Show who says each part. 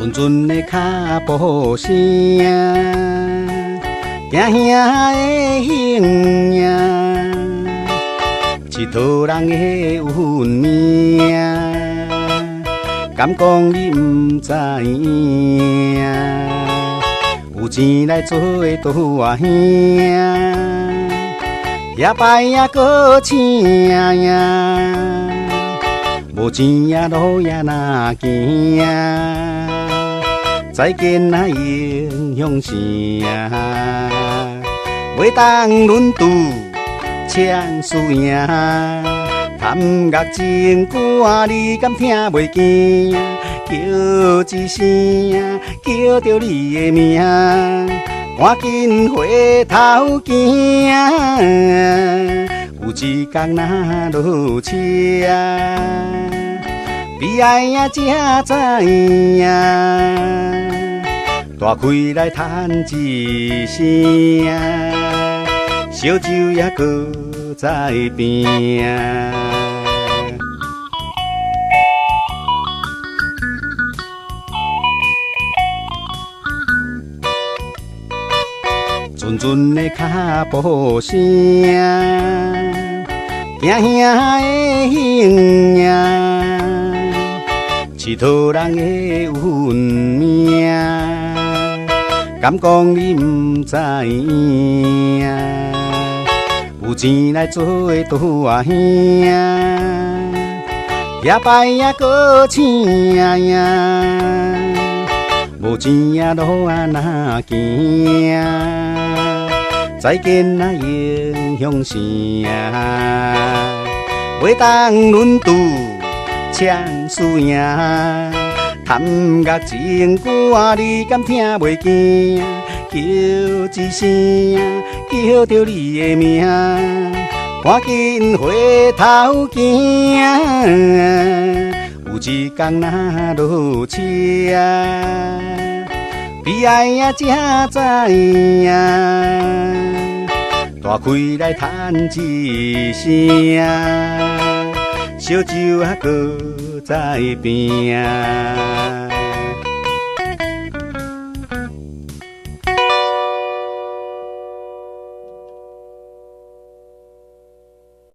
Speaker 1: 阵阵的脚步声，行兄的形影，一套人的运命，敢讲你不知影？有钱来做大兄，也歹也搁请呀，无钱呀路也哪行？再见那英雄城，袂当轮渡枪输赢。谈乐情歌，你敢听袂见？叫一声，叫着你的名，赶紧回头行。有一天若落车，悲哀呀才知影，大开来叹一声，烧酒也搁在边。阵阵的脚步声，行兄的形影，一套人的运命，敢讲你不知影？有钱来做大兄，也歹也搁请呀，无钱呀路啊哪行？再见那英雄城，袂当轮渡枪输赢。谈乐情歌，你敢听袂见？叫一声，叫着你的名，赶紧回头行。有一天若落车，悲哀呀才知影，大开来叹一声，烧酒还搁在边。